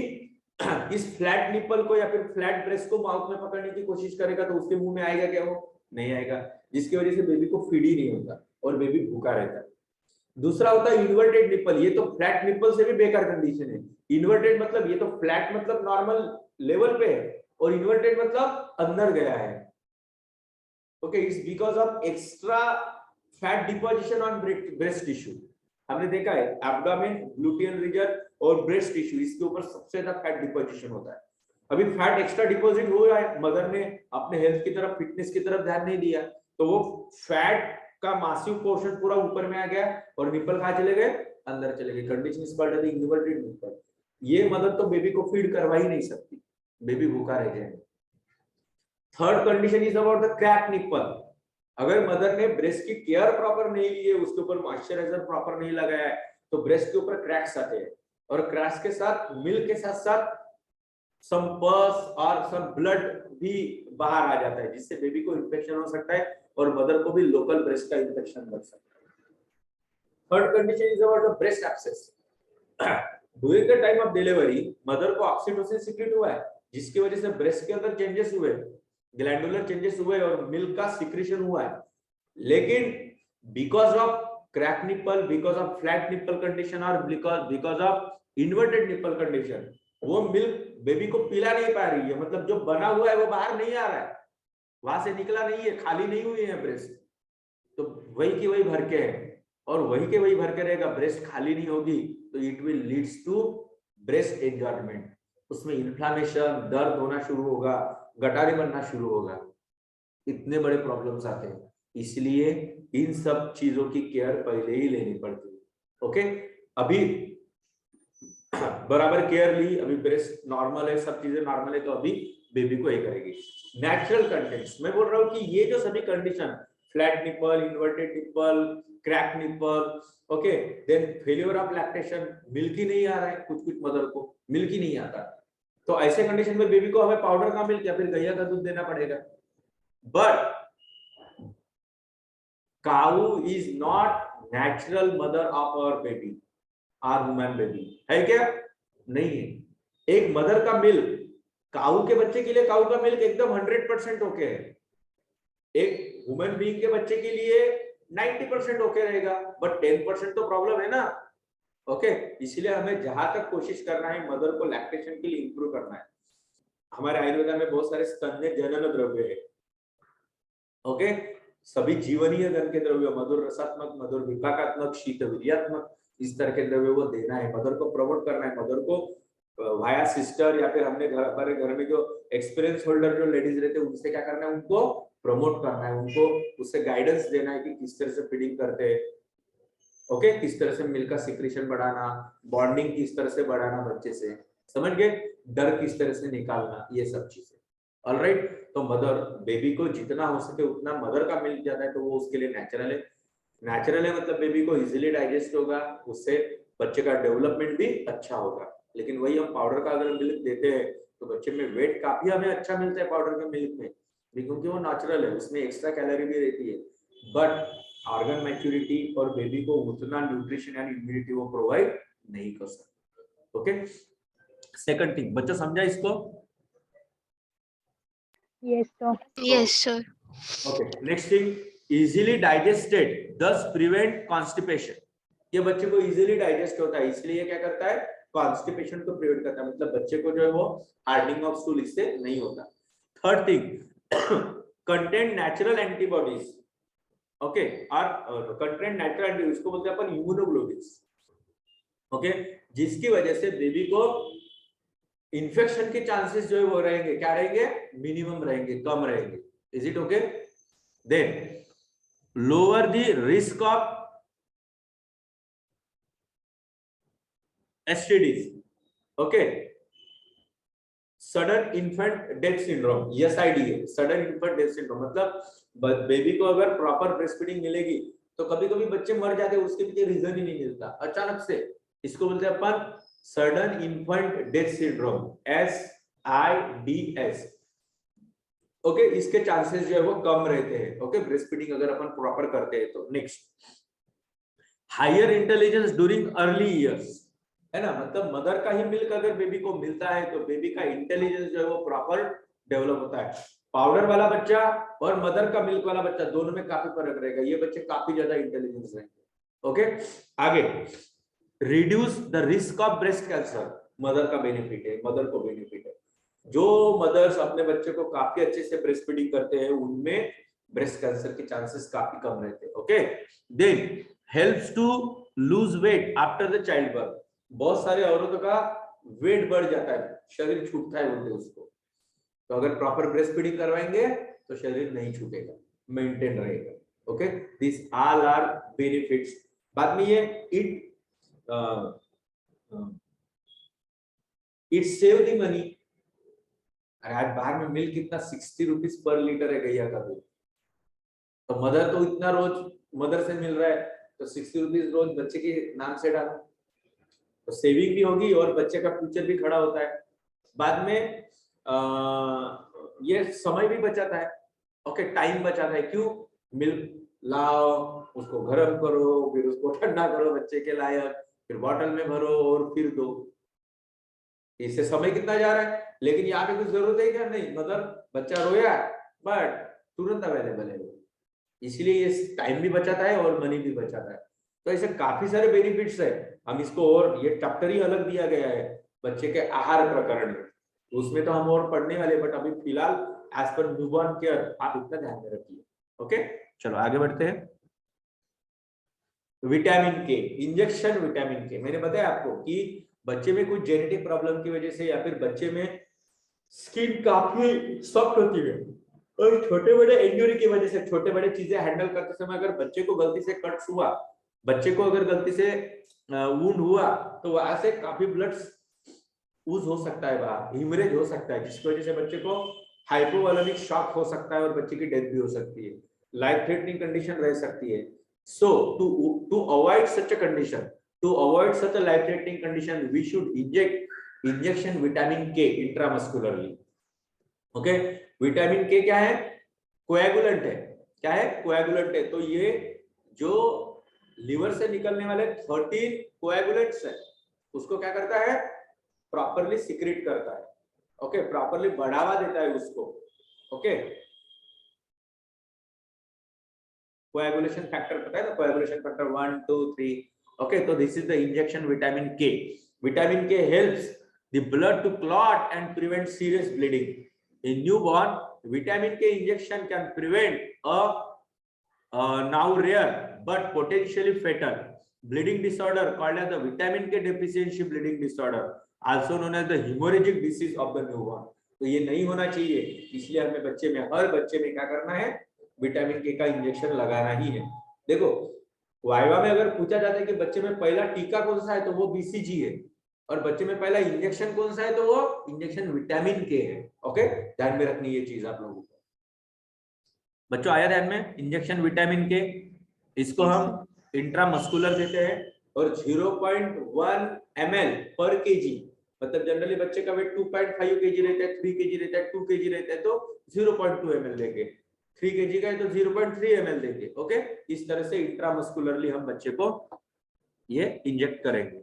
इस फ्लैट निप्पल को या फिर फ्लैट ब्रेस्ट को माउथ में पकड़ने की कोशिश करेगा तो उसके मुंह में आएगा क्या, वो नहीं आएगा, जिसकी वजह से बेबी को फीड ही नहीं होता और बेबी भूखा रहता है। दूसरा होता है इन्वर्टेड निप्पल, ये तो फ्लैट निप्पल से भी बेकार कंडीशन है। इन्वर्टेड मतलब ये तो फ्लैट मतलब नॉर्मल लेवल पे है, और इन्वर्टेड मतलब अंदर गया है। Okay, it's because of extra fat deposition on breast tissue. हमने देखा है एब्डोमेन, ग्लूटियन रीजन और ब्रेस्ट टिश्यू, इसके ऊपर सबसे ज्यादा फैट डिपोजिशन होता है। अभी फैट एक्स्ट्रा डिपोजिट हो रहा है, मदर ने अपने हेल्थ की तरफ, फिटनेस की तरफ ध्यान नहीं दिया, तो वो फैट का मासिव पोर्शन पूरा ऊपर में आ गया और निप्पल कहाँ चले गए, अंदर चले गए। Condition is called the inverted nipple. ये मदर तो बेबी को फीड करवा ही नहीं सकती, बेबी भूखा रह जाएगा। Third condition is about the crack nipple. अगर मदर ने ब्रेस्ट की केयर प्रॉपर नहीं ली है, उसके ऊपर मॉइस्चराइजर प्रॉपर नहीं लगाया है, तो ब्रेस्ट के ऊपर क्रैक्स आते हैं, और क्रैक्स के साथ मिल्क के साथ साथ सम पस और सम ब्लड भी बाहर आ जाता है, जिससे बेबी को इन्फेक्शन हो सकता है और मदर को भी लोकल ब्रेस्ट का इन्फेक्शन लग सकता है। Third condition is about the breast abscess. During the time of delivery mother को ऑक्सीटोसिन सीक्रेट हुआ है, जिसकी वजह से ब्रेस्ट के अंदर चेंजेस हुए, ग्लैंडुलर चेंजेस हुए और मिल्क का सिक्रेशन हुआ है। लेकिन because of crack nipple, because of flat nipple condition और because of inverted nipple condition, वो मिल्क बेबी को पिला नहीं पा रही है, मतलब जो बना हुआ है वो बाहर नहीं आ रहा है, वहां से निकला नहीं है, खाली नहीं हुई है ब्रेस्ट, तो वही की वही भर के है, और वही के वही भर के रहेगा, ब्रेस्ट खाली नहीं होगी तो it will leads to breast engorgement, उसमें इन्फ्लामेशन, दर्द होना शुरू होगा, गटारे बनना शुरू होगा, इतने बड़े प्रॉब्लम्स आते हैं। इसलिए इन सब चीजों की केयर पहले ही लेनी पड़ती है। ओके, अभी बराबर केयर ली, अभी ब्रेस्ट नॉर्मल है, सब चीजें नॉर्मल है, तो अभी बेबी को ये करेगी। नेचुरल कंटेंट्स, मैं बोल रहा हूँ कि ये जो सभी condition, flat nipple, inverted nipple, crack nipple, okay, then failure of lactation, milk ही नहीं आ रहा है, कुछ मदर को मिल्क ही नहीं आता, तो ऐसे कंडीशन में बेबी को हमें पाउडर का मिल्क या फिर गैया का दूध देना पड़ेगा। but cow is not natural mother of our baby, our human baby, है क्या? नहीं है। एक मदर का मिल्क काऊ के बच्चे के लिए, काऊ का मिल्क एकदम 100% ओके है, एक ह्यूमन बीइंग के बच्चे के लिए 90% ओके रहेगा, बट 10% तो प्रॉब्लम है ना। ओके, इसलिए हमें जहां तक कोशिश करना है मदर को लैक्टेशन के लिए इंप्रूव करना है। हमारे आयुर्वेद में बहुत सारे स्तन्य जनन द्रव्य है। ओके, सभी जीवनीय गण के द्रव्य, मधुर रसात्मक, मधुर विपाकात्मक, शीत वीर्यात्मक, इस तरह के द्रव्य वो देना है, मदर को प्रमोट करना है, मदर को वाया सिस्टर या फिर हमने हमारे घर में जो एक्सपीरियंस होल्डर जो लेडीज रहते हैं उनसे क्या करना है, उनको प्रमोट करना है, उनको उससे गाइडेंस देना है कि किस तरह से फीडिंग करते हैं। ओके, किस तरह से मिल्क का सिक्रेशन बढ़ाना, बॉन्डिंग किस तरह से बढ़ाना बच्चे से, समझ गए, डर किस तरह से निकालना, ये सब चीजें। ऑलराइट, तो मदर बेबी को जितना हो सके उतना मदर का मिल्क जाता है तो वो उसके लिए नेचुरल है। नेचुरल है मतलब बेबी को इजीली डाइजेस्ट होगा, उससे बच्चे का डेवलपमेंट भी अच्छा होगा। लेकिन वही हम पाउडर का अगर मिल्क देते हैं तो बच्चे में वेट काफी हमें अच्छा मिलता है पाउडर के मिल्क में, क्योंकि वो नेचुरल है, उसमें एक्स्ट्रा कैलोरी भी रहती है, बट ऑर्गन मैच्योरिटी और बेबी को उतना न्यूट्रिशन एंड इम्यूनिटी वो प्रोवाइड नहीं कर सकते। ओके, सेकंड थिंग, बच्चों समझा इसको? Yes, sir. Yes, sir. Okay, next thing, easily digested दस प्रिवेंट कॉन्स्टिपेशन। ये बच्चे को इजीली डाइजेस्ट होता है, इसलिए ये क्या करता है, कॉन्स्टिपेशन को प्रिवेंट करता है, मतलब बच्चे को जो है वो हार्डनिंग ऑफ स्टूल इससे नहीं होता। Third thing, content natural antibodies. Okay, और कंटेंट नेचुरल एंटीबॉडीज को बोलते हैं अपन इम्यूनोग्लोबिन्स। ओके, जिसकी वजह से बेबी को इन्फेक्शन के चांसेस जो है वो रहेंगे, क्या रहेंगे, मिनिमम रहेंगे, कम रहेंगे। Is it okay? Then lower the risk of STDs. Okay, sudden infant death syndrome, SID है, सडन इन्फेंट डेथ सिंड्रोम, मतलब बेबी को अगर प्रॉपर ब्रेस्ट फीडिंग मिलेगी तो कभी कभी बच्चे मर जाते हैं, उसके पीछे रीजन ही नहीं मिलता, अचानक से, इसको बोलते हैं अपन sudden infant death syndrome, SIDS। Okay, इसके चांसेस जो है वो कम रहते हैं। ओके, ब्रेस्ट फीडिंग अगर अपन प्रॉपर करते हैं तो। Next, higher intelligence during early years, है ना, मतलब मदर का ही मिल्क अगर बेबी को मिलता है तो बेबी का इंटेलिजेंस जो है वो प्रॉपर डेवलप होता है। पाउडर वाला बच्चा और मदर का मिल्क वाला बच्चा दोनों में काफी फर्क रहेगा, ये बच्चे काफी ज्यादा इंटेलिजेंस रहेंगे। ओके, आगे, reduce the risk of breast cancer, mother का बेनिफिट है, मदर को बेनिफिट है। जो मदर्स अपने बच्चे को काफी अच्छे से ब्रेस्ट फीडिंग करते हैं उनमें ब्रेस्ट कैंसर के चांसेस काफी कम रहते हैं। Okay, then helps to lose weight after the child birth, बहुत सारे औरतों का वेट बढ़ जाता है, शरीर छूटता है बोलते उसको, तो अगर प्रॉपर ब्रेस्ट फीडिंग करवाएंगे तो शरीर नहीं छूटेगा, मेंटेन रहेगा। Okay, this all are benefits. बाद में ये इट सेव द मनी। अरे आज बाहर में मिल्क कितना 60 रुपीज पर लीटर है गैया का दूध, तो मदर तो इतना रोज मदर से मिल रहा है तो 60 रुपीज रोज बच्चे के नाम से डालो तो सेविंग भी होगी और बच्चे का फ्यूचर भी खड़ा होता है। बाद में ये समय भी बचाता है। ओके, टाइम बचाता है, क्यों, मिल्क लाओ, उसको गर्म करो, फिर उसको ठंडा करो बच्चे के लायक, फिर बॉटल में भरो और फिर दो, इससे समय कितना जा रहा है। लेकिन यहाँ पे कुछ जरूरत है क्या, नहीं, मतलब बच्चा रोया बट तुरंत अवेलेबल है वो, इसलिए ये टाइम भी बचाता है और मनी भी बचाता है। तो ऐसे काफी सारे बेनिफिट्स है, हम इसको, और ये चैप्टर ही अलग दिया गया है बच्चे के आहार प्रकरण में, उसमें तो हम और पढ़ने वाले, बट अभी फिलहाल एज पर न्यूबॉर्न केयर आप इतना ध्यान में रखिए। ओके, चलो आगे बढ़ते हैं। विटामिन के इंजेक्शन, विटामिन के, मैंने बताया आपको कि बच्चे में कुछ जेनेटिक प्रॉब्लम की वजह से या फिर बच्चे में स्किन काफी सॉफ्ट होती है और छोटे बड़े इंजरी की वजह से, छोटे बड़े चीजें हैंडल करते समय अगर बच्चे को गलती से कट हुआ, बच्चे को अगर गलती से वुंड हुआ तो वहां से काफी ब्लड यूज हो सकता है, बाहर हिमरेज हो सकता है, जिसकी वजह से बच्चे को हाइपोवोलेमिक शॉक हो सकता है और बच्चे की डेथ भी हो सकती है, लाइफ थ्रेटनिंग कंडीशन रह सकती है। So to avoid such a condition, to avoid such a life threatening condition, we should injection vitamin K intramuscularly. Okay, vitamin K क्या है, कोएगुलेंट है, क्या है, कोएगुलेंट है। तो ये जो लिवर से निकलने वाले 13 कोएगुलेंट्स है उसको क्या करता है, प्रॉपरली सिक्रेट करता है, ओके, प्रॉपरली बढ़ावा देता है उसको, ओके। कोएगुलेशन फैक्टर पता है ना, कोएगुलेशन फैक्टर 1 2 3, ओके। तो this is the injection vitamin K. Vitamin K helps the blood to clot and prevent serious bleeding in newborn. Vitamin K injection can prevent a now rare but potentially fatal bleeding disorder called as the vitamin K deficiency bleeding disorder, also known as the hemorrhagic disease of the newborn। तो ये नहीं होना चाहिए, इसलिए हमें बच्चे में, हर बच्चे में क्या करना है, विटामिन के का इंजेक्शन लगाना ही है। देखो वाइवा में अगर पूछा जाता है कि बच्चे में पहला टीका कौन सा है तो वो बीसीजी है, और बच्चे में पहला इंजेक्शन कौन सा है तो वो इंजेक्शन विटामिन के है, ओके। ध्यान में रखनी ये चीज आप लोगों को। बच्चों आया ध्यान में, इंजेक्शन विटामिन के, इसको हम इंट्रामस्कुलर देते हैं और 0.1 ml पर केजी, मतलब जनरली बच्चे का वेट 2.5 केजी रहता है, 3 केजी रहता है, 2 केजी रहता है, तो 0.2 ml देंगे, 3 केजी का है तो 0.3 ml देंगे, ओके। इस तरह से इंट्रामस्कुलरली हम बच्चे को ये इंजेक्ट करेंगे।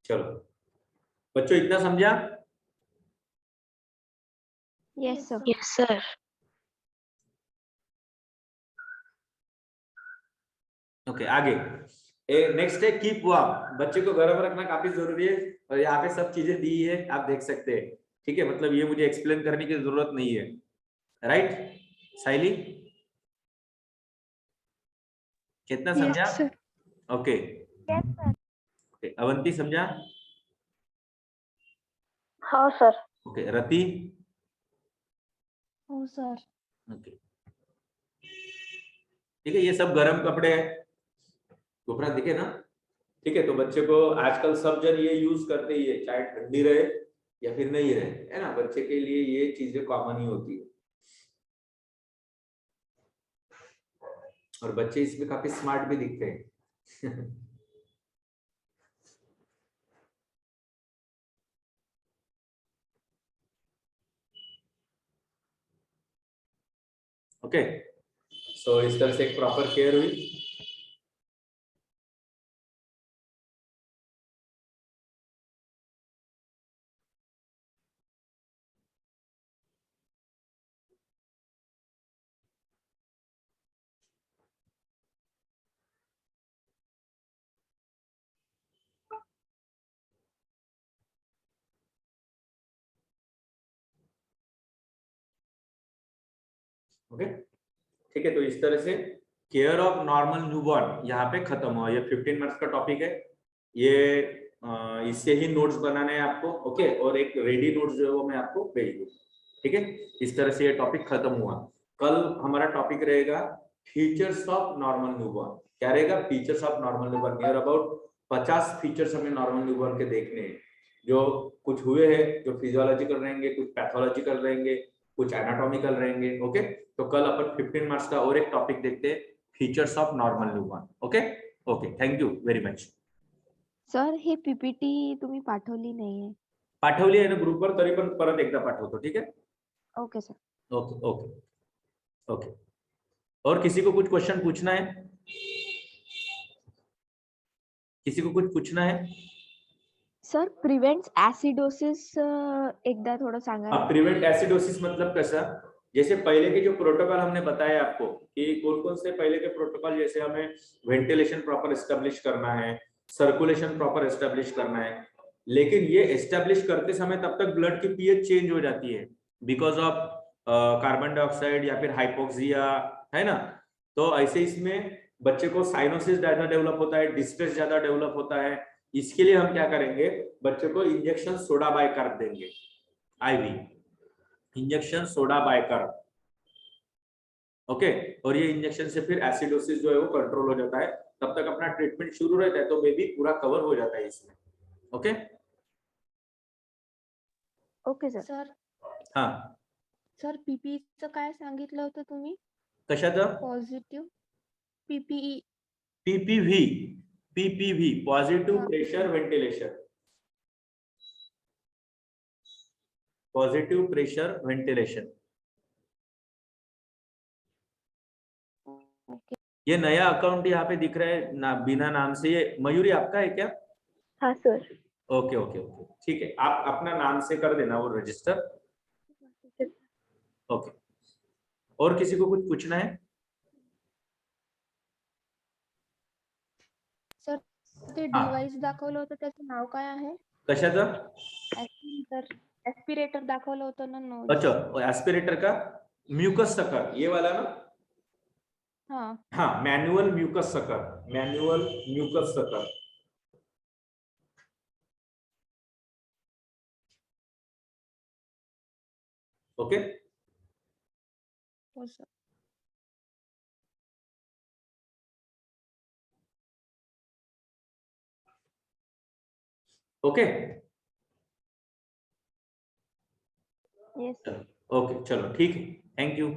चलो बच्चों इतना समझा? Yes sir. Yes, sir. Okay आगे नेक्स्ट है कीप वार्म। बच्चे को गर्म रखना काफी जरूरी है, और यहाँ पे सब चीजें दी है आप देख सकते हैं, ठीक है। मतलब ये मुझे एक्सप्लेन करने की जरूरत नहीं है, राइट साइली? कितना समझा? Yes, sir. Okay yes sir. Okay, Avanti समझा? हाँ सर। ओके रति? हाँ सर। ओके ठीक है, ये सब गर्म कपड़े हैं, कपड़ा दिखे ना, ठीक है। तो बच्चे को आजकल सब जन ये यूज करते ही है, चाहे ठंडी रहे या फिर नहीं रहे, है ना, बच्चे के लिए ये चीजें कॉमन ही होती है, और बच्चे इसमें काफी स्मार्ट भी दिखते हैं। ओके सो इस तरह से एक प्रॉपर केयर हुई। ओके ठीक है, तो इस तरह से केयर ऑफ नॉर्मल न्यूबॉर्न यहाँ पे खत्म हुआ। ये 15 मिनट्स का टॉपिक है, ये इससे ही नोट्स बनाने हैं आपको, ओके। और एक रेडी नोट्स जो है वो मैं आपको भेज दूँ, ठीक है। इस तरह से ये टॉपिक खत्म हुआ। कल हमारा टॉपिक रहेगा फीचर्स ऑफ नॉर्मल न्यूबॉर्न। क्या रहेगा? Features of normal newborn. Near about 50 features हमें नॉर्मल न्यूबॉर्न के देखने हैं, जो कुछ हुए हैं, जो फिजियोलॉजिकल रहेंगे, कुछ पैथोलॉजिकल रहेंगे, कुछ एनाटॉमिकल रहेंगे, ओके। तो कल अपन 15 मार्क्स का और एक टॉपिक देखते हैं, features of normal newborn, okay. Okay thank you very much. Sir हे पीपीटी तुम्ही पाठवली नाहीये. पाठवली आहे ना ग्रुपवर, तरी पण परत एकदा पाठवतो, ठीक है। Okay sir. Okay okay okay. और किसी को कुछ क्वेश्चन पूछना है? किसी को कुछ पूछना है? सर प्रिव्हेंट्स ऍसिडोसिस एकदा थोडं सांगा. प्रिवेंट एसिडोसिस मतलब कैसा? जैसे पहले के जो प्रोटोकॉल हमने बताया आपको कि कौन कौन से पहले के प्रोटोकॉल, जैसे हमें वेंटिलेशन प्रॉपर एस्टेब्लिश करना है, सर्कुलेशन प्रॉपर एस्टेब्लिश करना है, लेकिन ये एस्टेब्लिश करते समय तब तक ब्लड की पीएच चेंज हो जाती है बिकॉज ऑफ कार्बन डाइऑक्साइड या फिर हाइपोक्सिया, है ना। तो ऐसे इसमें बच्चे को साइनोसिस ज्यादा डेवलप होता है, डिस्ट्रेस ज्यादा डेवलप होता है। इसके लिए हम क्या करेंगे, बच्चे को इंजेक्शन सोडा बाइकार्ब देंगे, IV injection soda bicarb, okay. और ये इंजेक्शन से फिर एसिडोसिस जो है वो कंट्रोल हो जाता है, तब तक अपना ट्रीटमेंट शुरू रहता है, तो बेबी पूरा कवर हो जाता है इसमें, ओके। Okay sir. सर हाँ सर पीपीचं काय सांगितलं होतं तुम्ही? कशाचं? पॉझिटिव्ह पीपीई पीपीव्ही पॉझिटिव्ह हा. Pressure ventilation. Positive pressure ventilation. ये नया अकाउंट यहाँ पे दिख रहा है ना, बिना नाम से. ये मयूरी आपका है क्या? हाँ सर. ओके ओके ओके ठीक है, आप अपना नाम से कर देना वो रजिस्टर. ओके. और किसी को कुछ पूछना है? सर ते हा. डिव्हाइस दाखवलं होतं त्याचं नाव काय आहे? कशाचं? एस्पिरेटर दाखवलं होतं ना नोज. अच्छा, एस्पिरेटर का म्यूकस सकर, ये वाला ना? हाँ. हाँ, manual mucus sucker, manual mucus sucker. Okay. हो सर. ओके. यस. ओके चलो ठीक है, थैंक यू.